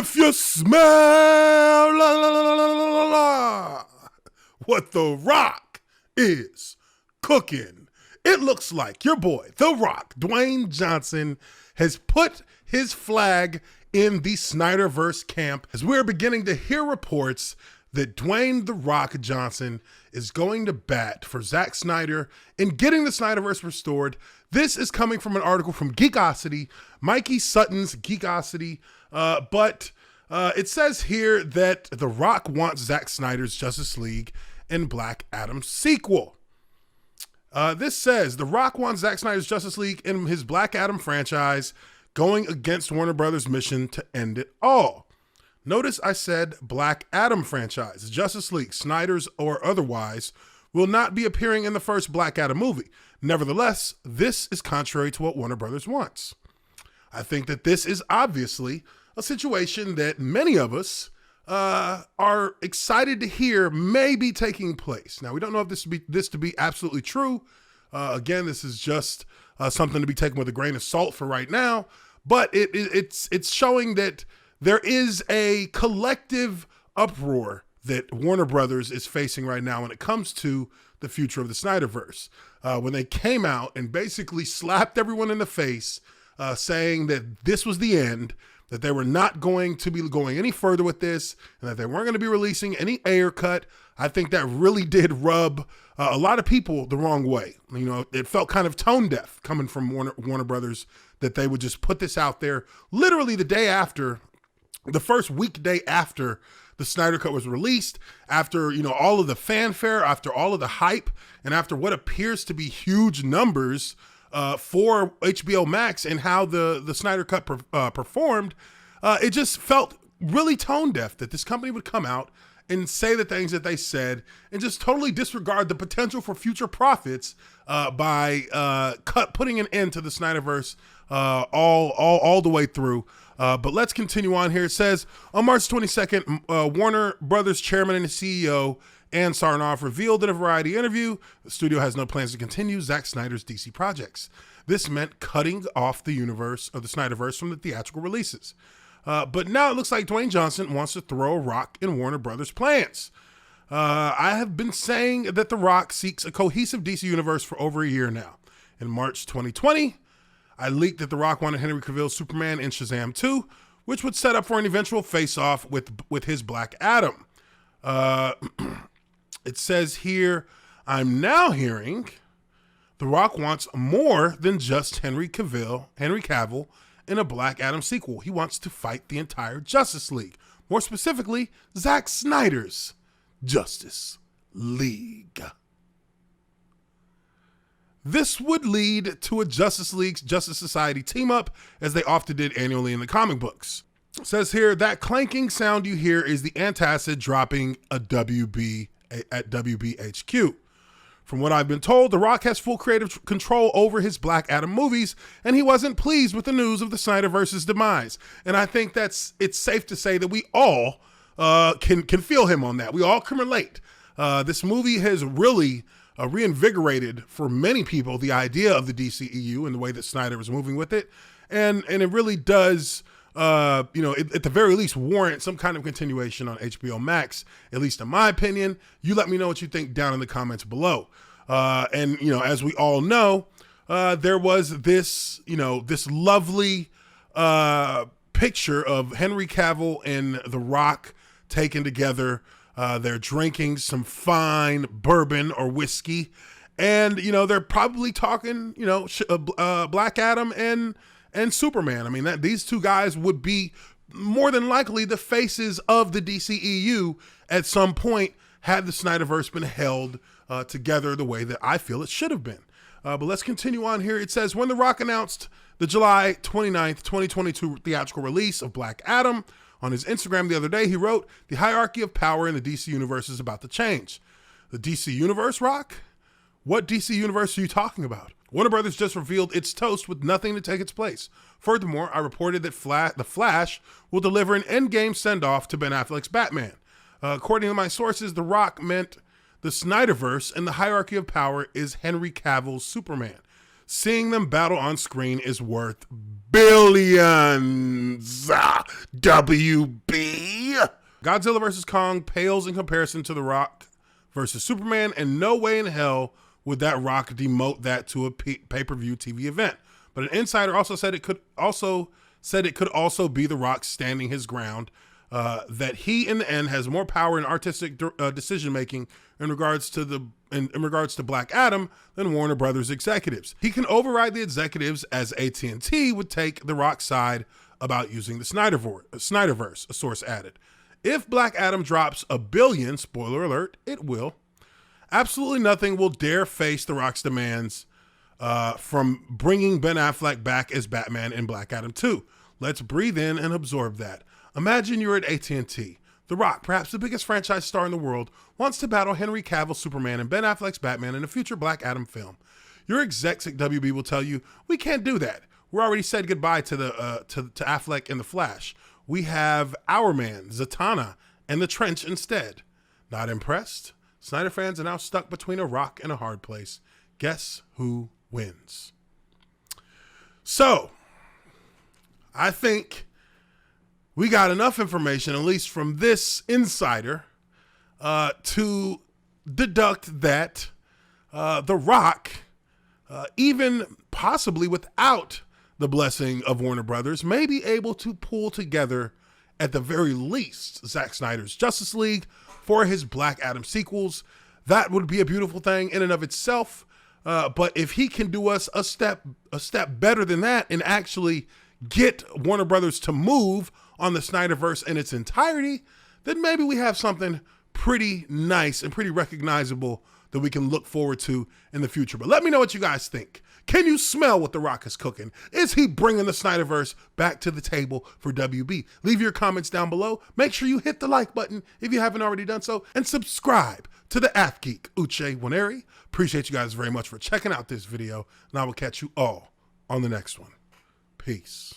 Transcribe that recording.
If you smell what The Rock is cooking, it looks like your boy, The Rock, Dwayne Johnson, has put his flag in the Snyderverse camp as we're beginning to hear reports that Dwayne The Rock Johnson is going to bat for Zack Snyder in getting the Snyderverse restored. This is coming from an article from Geekosity, Mikey Sutton's Geekosity, but it says here that The Rock wants Zack Snyder's Justice League and Black Adam sequel. This says The Rock wants Zack Snyder's Justice League and his Black Adam franchise, going against Warner Brothers' mission to end it all. Notice I said Black Adam franchise. Justice League, Snyder's or otherwise, will not be appearing in the first Black Adam movie. Nevertheless, this is contrary to what Warner Brothers wants. I think that this is obviously a situation that many of us are excited to hear may be taking place. Now, we don't know if this to be absolutely true. Again, this is just something to be taken with a grain of salt for right now, but it's showing that there is a collective uproar that Warner Brothers is facing right now when it comes to the future of the Snyderverse. When they came out and basically slapped everyone in the face, saying that this was the end, that they were not going to be going any further with this, and that they weren't going to be releasing any Ayer cut. I think that really did rub a lot of people the wrong way. You know, it felt kind of tone deaf coming from Warner Brothers that they would just put this out there literally the day after, the first weekday after the Snyder Cut was released, after, you know, all of the fanfare, after all of the hype, and after what appears to be huge numbers for HBO Max and how the Snyder Cut performed. It just felt really tone deaf that this company would come out and say the things that they said and just totally disregard the potential for future profits by putting an end to the Snyderverse all the way through. But let's continue on here. It says, on March 22nd, Warner Brothers chairman and CEO Ann Sarnoff revealed in a Variety interview the studio has no plans to continue Zack Snyder's DC projects. This meant cutting off the universe of the Snyderverse from the theatrical releases. But now it looks like Dwayne Johnson wants to throw a rock in Warner Brothers' plans. I have been saying that The Rock seeks a cohesive DC universe for over a year now. In March 2020, I leaked that The Rock wanted Henry Cavill's Superman in Shazam 2, which would set up for an eventual face-off with his Black Adam. It says here, I'm now hearing The Rock wants more than just Henry Cavill in a Black Adam sequel. He wants to fight the entire Justice League. More specifically, Zack Snyder's Justice League. This would lead to a Justice League Justice Society team up, as they often did annually in the comic books. It says here, that clanking sound you hear is the antacid dropping a WB at WBHQ. From what I've been told, The Rock has full creative control over his Black Adam movies, and he wasn't pleased with the news of the Snyderverse's demise. And I think it's safe to say that we all can feel him on that. We all can relate. This movie has really reinvigorated for many people the idea of the DCEU and the way that Snyder was moving with it, and it really does. At the very least, warrant some kind of continuation on HBO Max, at least in my opinion. You let me know what you think down in the comments below. And, as we all know, there was this lovely picture of Henry Cavill and The Rock taken together. They're drinking some fine bourbon or whiskey. And, they're probably talking, Black Adam and Superman. I mean, these two guys would be more than likely the faces of the DCEU at some point had the Snyderverse been held together the way that I feel it should have been. But let's continue on here. It says, when The Rock announced the July 29th, 2022 theatrical release of Black Adam on his Instagram the other day, he wrote, the hierarchy of power in the DC universe is about to change. The DC universe, Rock? What DC universe are you talking about? Warner Brothers just revealed its toast with nothing to take its place. Furthermore, I reported that The Flash will deliver an endgame send-off to Ben Affleck's Batman. According to my sources, The Rock meant the Snyderverse, and the hierarchy of power is Henry Cavill's Superman. seeing them battle on screen is worth billions. WB. Godzilla vs. Kong pales in comparison to The Rock versus Superman, and no way in hell would that Rock demote that to a pay-per-view TV event. But an insider also said it could also be The Rock standing his ground, that he in the end has more power and artistic decision making in regards to Black Adam than Warner Brothers executives. He can override the executives, as AT&T would take The Rock's side about using the Snyderverse, a source added. If Black Adam drops $1 billion, spoiler alert, it will, absolutely nothing will dare face The Rock's demands from bringing Ben Affleck back as Batman in Black Adam 2. Let's breathe in and absorb that. Imagine you're at AT&T. The Rock, perhaps the biggest franchise star in the world, wants to battle Henry Cavill's Superman and Ben Affleck's Batman in a future Black Adam film. Your execs at WB will tell you, we can't do that. We're already said goodbye to Affleck in The Flash. We have Our Man, Zatanna, and The Trench instead. Not impressed? Snyder fans are now stuck between a rock and a hard place. Guess who wins? So, I think we got enough information, at least from this insider, to deduct that The Rock, even possibly without the blessing of Warner Brothers, may be able to pull together, at the very least, Zack Snyder's Justice League for his Black Adam sequels. That would be a beautiful thing in and of itself. But if he can do us a step better than that and actually get Warner Brothers to move on the Snyderverse in its entirety, then maybe we have something pretty nice and pretty recognizable that we can look forward to in the future. But let me know what you guys think. Can you smell what The Rock is cooking? Is he bringing the Snyderverse back to the table for WB? Leave your comments down below. Make sure you hit the like button if you haven't already done so, and subscribe to the Ath Geek, Uche Waneri. Appreciate you guys very much for checking out this video, and I will catch you all on the next one. Peace.